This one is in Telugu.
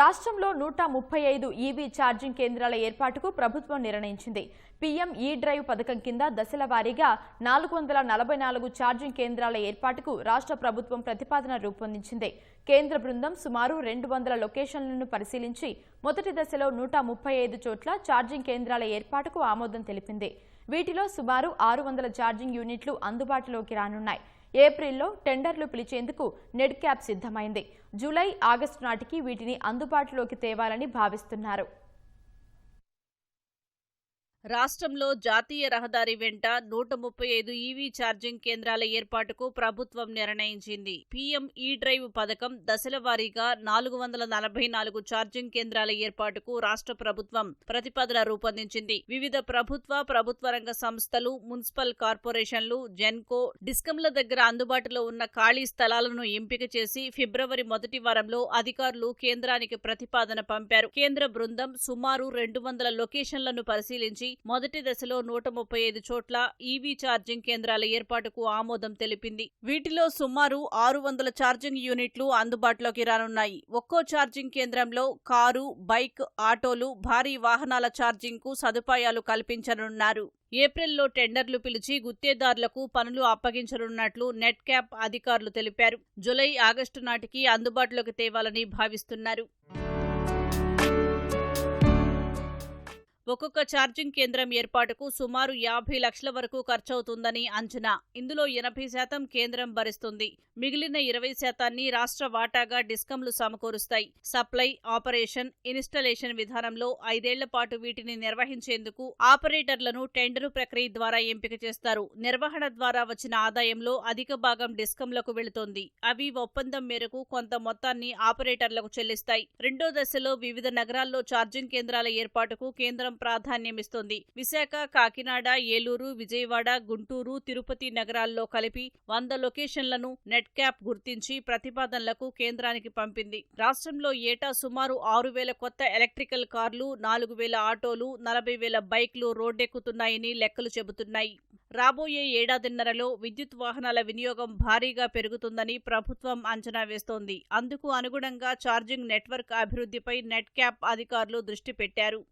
రాష్ట్రంలో 135 ఈవీ ఛార్జింగ్ కేంద్రాల ఏర్పాటుకు ప్రభుత్వం నిర్ణయించింది. పీఎం ఈ డ్రైవ్ పథకం కింద దశల వారీగా 444 ఛార్జింగ్ కేంద్రాల ఏర్పాటుకు రాష్ట్ర ప్రభుత్వం ప్రతిపాదన రూపొందించింది. కేంద్ర బృందం సుమారు 200 లొకేషన్లను పరిశీలించి మొదటి దశలో 135 చోట్ల ఛార్జింగ్ కేంద్రాల ఏర్పాటుకు ఆమోదం తెలిపింది. వీటిలో సుమారు 600 ఛార్జింగ్ యూనిట్లు అందుబాటులోకి రానున్నాయి. ఏప్రిల్లో టెండర్లు పిలిచేందుకు నెడ్ క్యాప్ సిద్ధమైంది. జూలై, ఆగస్టు నాటికి వీటిని అందుబాటులోకి తేవాలని భావిస్తున్నారు. రాష్ట్రంలో జాతీయ రహదారి వెంట 135 ఈవీ ఛార్జింగ్ కేంద్రాల ఏర్పాటుకు ప్రభుత్వం నిర్ణయించింది. పీఎం ఈ డ్రైవ్ పథకం దశల వారీగా 444 ఛార్జింగ్ కేంద్రాల ఏర్పాటుకు రాష్ట్ర ప్రభుత్వం ప్రతిపాదన రూపొందించింది. వివిధ ప్రభుత్వ రంగ సంస్థలు, మున్సిపల్ కార్పొరేషన్లు, జెన్కో, డిస్కంల దగ్గర అందుబాటులో ఉన్న ఖాళీ స్థలాలను ఎంపిక చేసి ఫిబ్రవరి మొదటి వారంలో అధికారులు కేంద్రానికి ప్రతిపాదన పంపారు. కేంద్ర బృందం సుమారు 200 లొకేషన్లను పరిశీలించి మొదటి దశలో 135 చోట్ల ఈవీ ఛార్జింగ్ కేంద్రాల ఏర్పాటుకు ఆమోదం తెలిపింది. వీటిలో సుమారు 600 ఛార్జింగ్ యూనిట్లు అందుబాటులోకి రానున్నాయి. ఒక్కో ఛార్జింగ్ కేంద్రంలో కారు, బైక్, ఆటోలు, భారీ వాహనాల ఛార్జింగ్ కు సదుపాయాలు కల్పించనున్నారు. ఏప్రిల్లో టెండర్లు పిలిచి గుత్తేదారులకు పనులు అప్పగించనున్నట్లు నెట్ క్యాప్ అధికారులు తెలిపారు. జూలై, ఆగస్టు నాటికి అందుబాటులోకి తేవాలని భావిస్తున్నారు. ఒక్కొక్క ఛార్జింగ్ కేంద్రం ఏర్పాటుకు సుమారు 50 లక్షల వరకు ఖర్చవుతుందని అంచనా. ఇందులో 80% కేంద్రం భరిస్తుంది. మిగిలిన 20% రాష్ట్ర వాటాగా డిస్కంలు సమకూరుస్తాయి. సప్లై, ఆపరేషన్, ఇన్స్టాలేషన్ విధానంలో 5 ఏళ్ల పాటు వీటిని నిర్వహించేందుకు ఆపరేటర్లను టెండరు ప్రక్రియ ద్వారా ఎంపిక చేస్తారు. నిర్వహణ ద్వారా వచ్చిన ఆదాయంలో అధిక భాగం డిస్కంలకు వెళుతోంది. అవి ఒప్పందం మేరకు కొంత మొత్తాన్ని ఆపరేటర్లకు చెల్లిస్తాయి. రెండో దశలో వివిధ నగరాల్లో ఛార్జింగ్ కేంద్రాల ఏర్పాటుకు కేంద్రం ప్రాధాన్యమిస్తోంది. విశాఖ, కాకినాడ, ఏలూరు, విజయవాడ, గుంటూరు, తిరుపతి నగరాల్లో కలిపి 100 లొకేషన్లను నెట్ క్యాప్ గుర్తించి ప్రతిపాదనలకు కేంద్రానికి పంపింది. రాష్ట్రంలో ఏటా సుమారు 6,000 కొత్త ఎలక్ట్రికల్ కార్లు, 4,000 ఆటోలు, 40,000 బైక్లు రోడ్డెక్కుతున్నాయని లెక్కలు చెబుతున్నాయి. రాబోయే ఏడాదిన్నరలో విద్యుత్ వాహనాల వినియోగం భారీగా పెరుగుతుందని ప్రభుత్వం అంచనా వేస్తోంది. అందుకు అనుగుణంగా ఛార్జింగ్ నెట్వర్క్ అభివృద్ధిపై నెట్ క్యాప్ అధికారులు దృష్టి పెట్టారు.